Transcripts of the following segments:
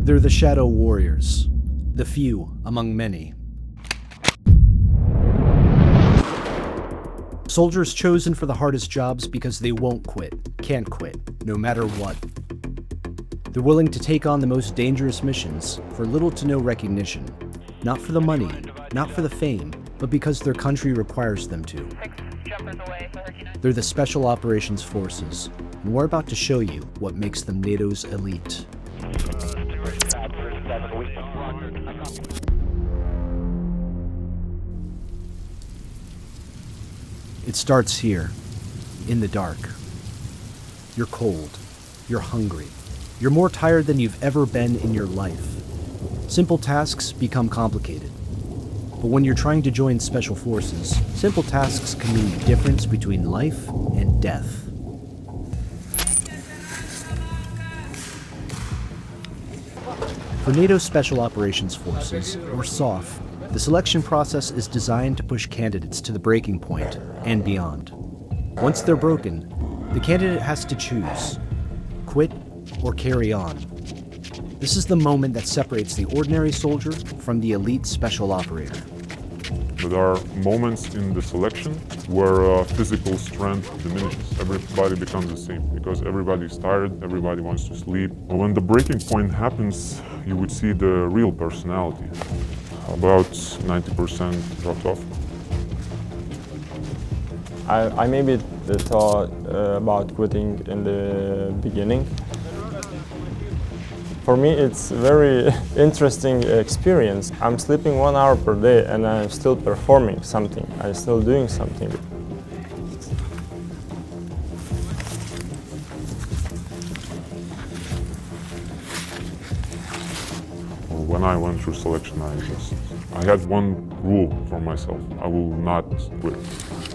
They're the Shadow Warriors, the few among many. Soldiers chosen for the hardest jobs because they won't quit, can't quit, no matter what. They're willing to take on the most dangerous missions for little to no recognition, not for the money, not for the fame, but because their country requires them to. They're the Special Operations Forces, and we're about to show you what makes them NATO's elite. It starts here, in the dark. You're cold, you're hungry, you're more tired than you've ever been in your life. Simple tasks become complicated. But when you're trying to join Special Forces, simple tasks can mean the difference between life and death. For NATO Special Operations Forces, or SOF, the selection process is designed to push candidates to the breaking point and beyond. Once they're broken, the candidate has to choose: quit or carry on. This is the moment that separates the ordinary soldier from the elite special operator. There are moments in the selection where physical strength diminishes. Everybody becomes the same because everybody's tired, everybody wants to sleep. When the breaking point happens, you would see the real personality. About 90% dropped off. I maybe thought about quitting in the beginning. For me, it's a very interesting experience. I'm sleeping 1 hour per day and I'm still performing something. I'm still doing something. When I went through selection, I had one rule for myself. I will not quit.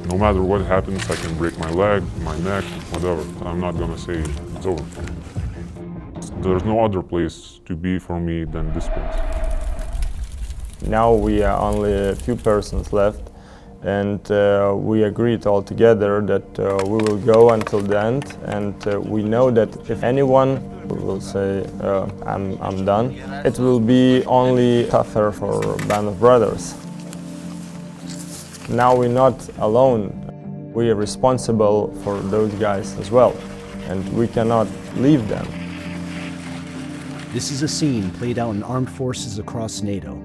No matter what happens, I can break my leg, my neck, whatever. I'm not gonna say it's over. There's no other place to be for me than this place. Now we are only a few persons left, and we agreed all together that we will go until the end, and we know that if anyone will say, I'm done, it will be only tougher for Band of Brothers. Now we're not alone. We are responsible for those guys as well, and we cannot leave them. This is a scene played out in armed forces across NATO.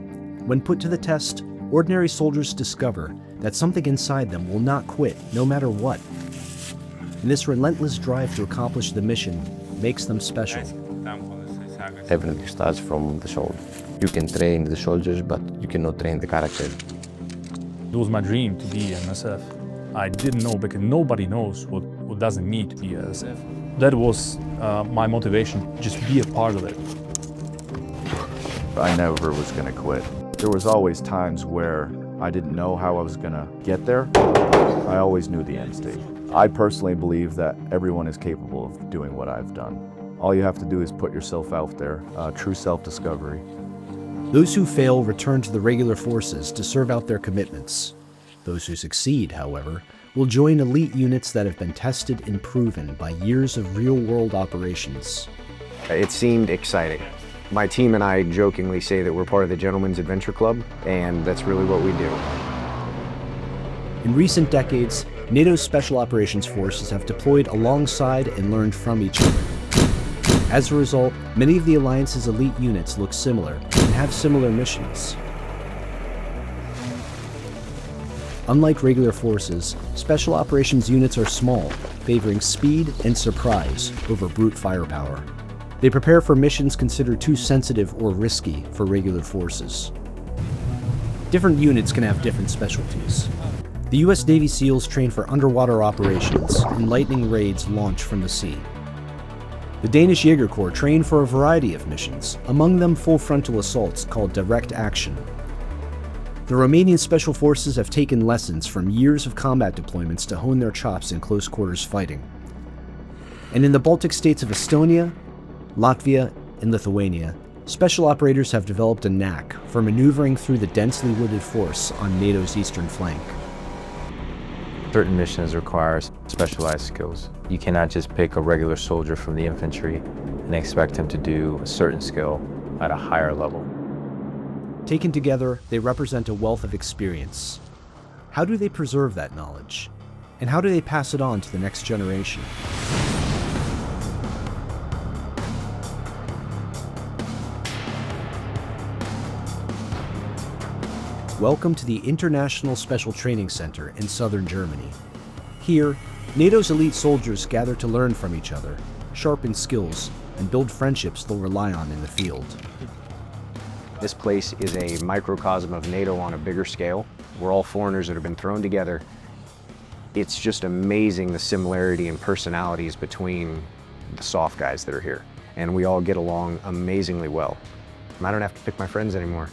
When put to the test, ordinary soldiers discover that something inside them will not quit, no matter what. And this relentless drive to accomplish the mission makes them special. Everything starts from the shoulder. You can train the soldiers, but you cannot train the character. It was my dream to be an SF. I didn't know because nobody knows what does it mean to be an SF. That was my motivation, just be a part of it. I never was going to quit. There was always times where I didn't know how I was going to get there. I always knew the end state. I personally believe that everyone is capable of doing what I've done. All you have to do is put yourself out there, true self-discovery. Those who fail return to the regular forces to serve out their commitments. Those who succeed, however, will join elite units that have been tested and proven by years of real-world operations. It seemed exciting. My team and I jokingly say that we're part of the Gentlemen's Adventure Club, and that's really what we do. In recent decades, NATO's Special Operations Forces have deployed alongside and learned from each other. As a result, many of the Alliance's elite units look similar and have similar missions. Unlike regular forces, Special Operations units are small, favoring speed and surprise over brute firepower. They prepare for missions considered too sensitive or risky for regular forces. Different units can have different specialties. The US Navy SEALs train for underwater operations and lightning raids launched from the sea. The Danish Jaeger Corps train for a variety of missions, among them full frontal assaults called direct action. The Romanian Special Forces have taken lessons from years of combat deployments to hone their chops in close quarters fighting. And in the Baltic states of Estonia, Latvia, and Lithuania, special operators have developed a knack for maneuvering through the densely wooded force on NATO's eastern flank. Certain missions require specialized skills. You cannot just pick a regular soldier from the infantry and expect him to do a certain skill. at a higher level. Taken together, they represent a wealth of experience. How do they preserve that knowledge? And how do they pass it on to the next generation? Welcome to the International Special Training Center in southern Germany. Here, NATO's elite soldiers gather to learn from each other, sharpen skills, and build friendships they'll rely on in the field. This place is a microcosm of NATO on a bigger scale. We're all foreigners that have been thrown together. It's just amazing the similarity in personalities between the soft guys that are here. And we all get along amazingly well. I don't have to pick my friends anymore.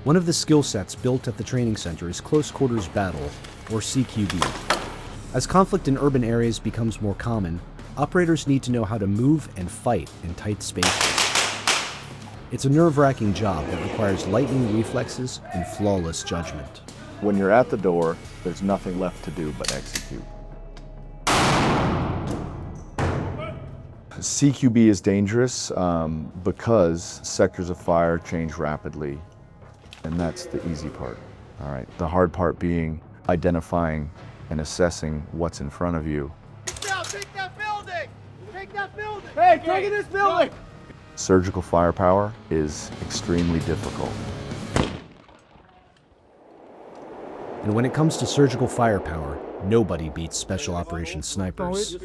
One of the skill sets built at the training center is close quarters battle, or CQB. As conflict in urban areas becomes more common, operators need to know how to move and fight in tight spaces. It's a nerve-wracking job that requires lightning reflexes and flawless judgment. When you're at the door, there's nothing left to do but execute. CQB is dangerous because sectors of fire change rapidly, and that's the easy part. All right, the hard part being identifying and assessing what's in front of you. Now, take that building! Take that building! Hey, take this building! Surgical firepower is extremely difficult. And when it comes to surgical firepower, nobody beats special operations snipers.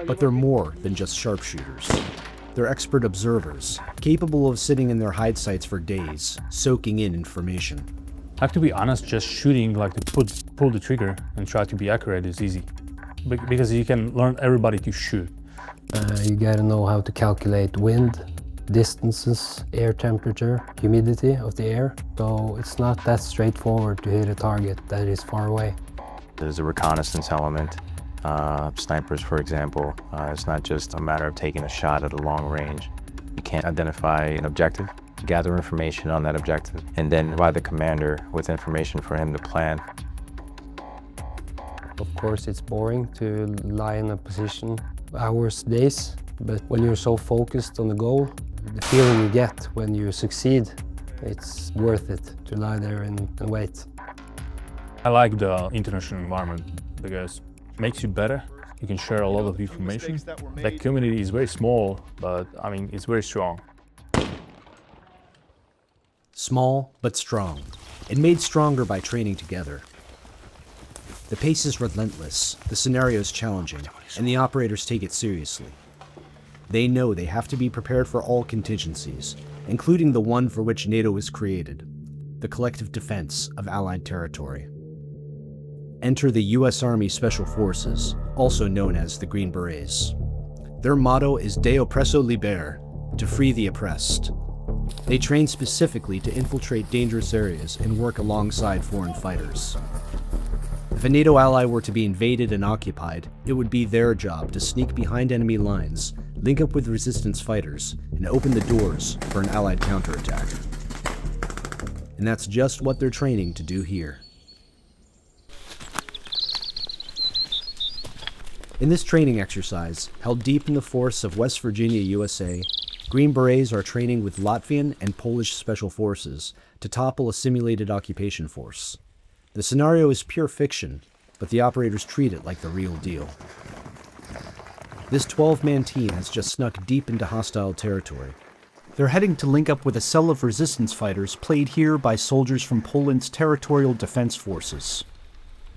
But they're more than just sharpshooters. They're expert observers, capable of sitting in their hide sites for days, soaking in information. I have to be honest, just shooting, like to pull the trigger and try to be accurate is easy. Because you can learn everybody to shoot. You gotta know how to calculate wind, distances, air temperature, humidity of the air. So it's not that straightforward to hit a target that is far away. There's a reconnaissance element. Snipers, for example, it's not just a matter of taking a shot at a long range. You can't identify an objective, gather information on that objective, and then provide the commander with information for him to plan. Of course, it's boring to lie in a position hours, days, but when you're so focused on the goal, the feeling you get when you succeed, it's worth it to lie there and wait. I like the international environment because it makes you better. You can share a lot of information. The community is very small, but I mean, it's very strong. Small, but strong, and made stronger by training together. The pace is relentless, the scenario is challenging, and the operators take it seriously. They know they have to be prepared for all contingencies, including the one for which NATO was created, the collective defense of Allied territory. Enter the U.S. Army Special Forces, also known as the Green Berets. Their motto is De oppresso liber, to free the oppressed. They train specifically to infiltrate dangerous areas and work alongside foreign fighters. If a NATO ally were to be invaded and occupied, it would be their job to sneak behind enemy lines, link up with resistance fighters, and open the doors for an Allied counterattack. And that's just what they're training to do here. In this training exercise, held deep in the forests of West Virginia, USA, Green Berets are training with Latvian and Polish special forces to topple a simulated occupation force. The scenario is pure fiction, but the operators treat it like the real deal. This 12-man team has just snuck deep into hostile territory. They're heading to link up with a cell of resistance fighters played here by soldiers from Poland's territorial defense forces.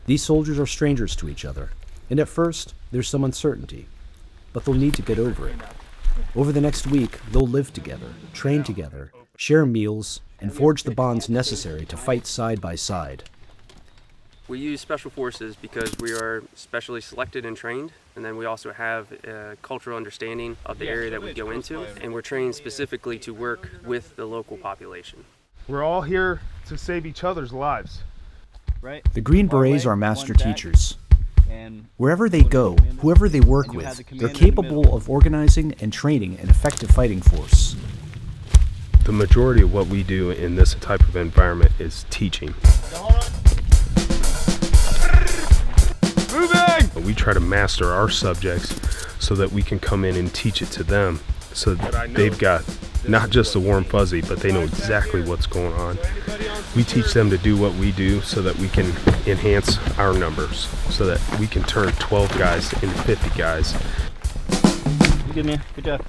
These soldiers are strangers to each other, and at first, there's some uncertainty, but they'll need to get over it. Over the next week, they'll live together, train together, share meals, and forge the bonds necessary to fight side by side. We use special forces because we are specially selected and trained, and then we also have a cultural understanding of the area that we go into, and we're trained specifically to work with the local population. We're all here to save each other's lives, right? The Green Berets are master teachers. Wherever they go, whoever they work with, they're capable of organizing and training an effective fighting force. The majority of what we do in this type of environment is teaching. Moving! We try to master our subjects so that we can come in and teach it to them so they've got not just a warm fuzzy, but they know exactly what's going on. We teach them to do what we do so that we can enhance our numbers, so that we can turn 12 guys into 50 guys. You good, man. Good job.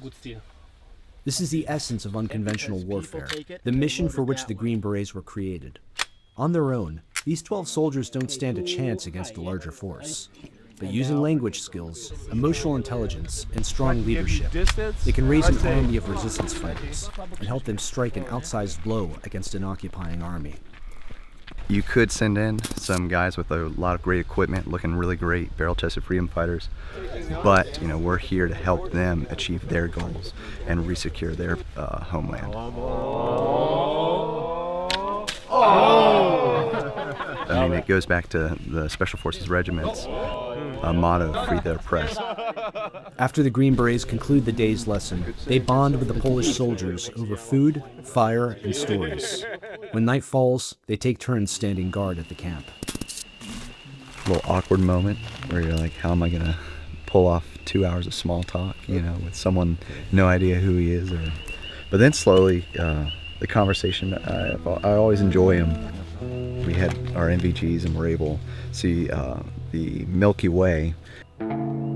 Good steer. This is the essence of unconventional warfare, the mission for which the Green Berets were created. On their own, these 12 soldiers don't stand a chance against a larger force. But using language skills, emotional intelligence, and strong leadership, they can raise an army of resistance fighters and help them strike an outsized blow against an occupying army. You could send in some guys with a lot of great equipment, looking really great, barrel-chested freedom fighters, but we're here to help them achieve their goals and resecure their homeland. I mean, it goes back to the Special Forces Regiment's motto, free the oppressed. After the Green Berets conclude the day's lesson, they bond with the Polish soldiers over food, fire, and stories. When night falls, they take turns standing guard at the camp. A little awkward moment where you're like, how am I gonna pull off 2 hours of small talk, with someone, no idea who he is, but then slowly, the conversation, I always enjoy them. We had our NVGs and were able to see the Milky Way.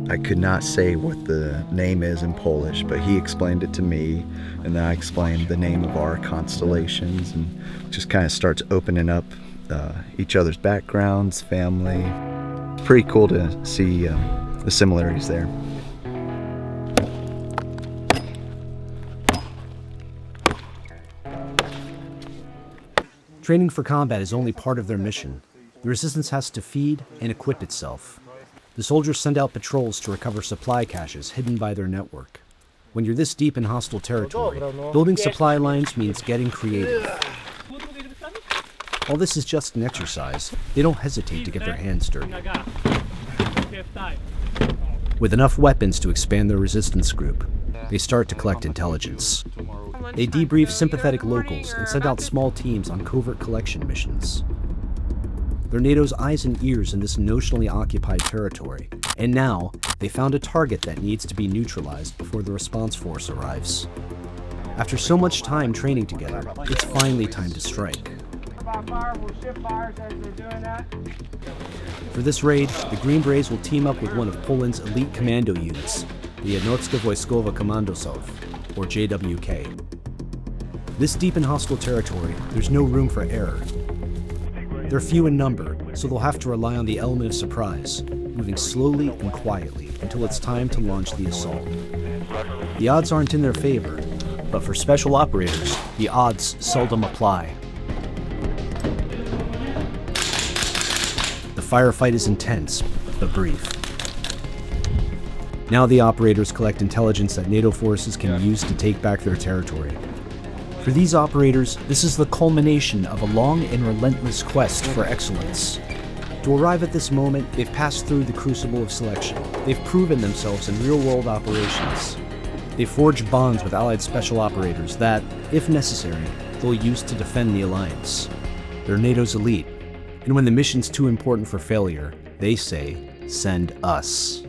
I could not say what the name is in Polish, but he explained it to me, and then I explained the name of our constellations, and just kind of starts opening up each other's backgrounds, family. It's pretty cool to see the similarities there. Training for combat is only part of their mission. The resistance has to feed and equip itself. The soldiers send out patrols to recover supply caches hidden by their network. When you're this deep in hostile territory, building supply lines means getting creative. While this is just an exercise, they don't hesitate to get their hands dirty. With enough weapons to expand their resistance group, they start to collect intelligence. They debrief sympathetic locals and send out small teams on covert collection missions. They're NATO's eyes and ears in this notionally occupied territory, and now they found a target that needs to be neutralized before the response force arrives. After so much time training together, it's finally time to strike. For this raid, the Green Berets will team up with one of Poland's elite commando units, the Jednotka Wojskowa Komandosów, or JWK. This deep in hostile territory, there's no room for error. They're few in number, so they'll have to rely on the element of surprise, moving slowly and quietly until it's time to launch the assault. The odds aren't in their favor, but for special operators, the odds seldom apply. The firefight is intense, but brief. Now the operators collect intelligence that NATO forces can use to take back their territory. For these operators, this is the culmination of a long and relentless quest for excellence. To arrive at this moment, they've passed through the crucible of selection. They've proven themselves in real-world operations. They've forged bonds with allied special operators that, if necessary, they'll use to defend the alliance. They're NATO's elite, and when the mission's too important for failure, they say, send us.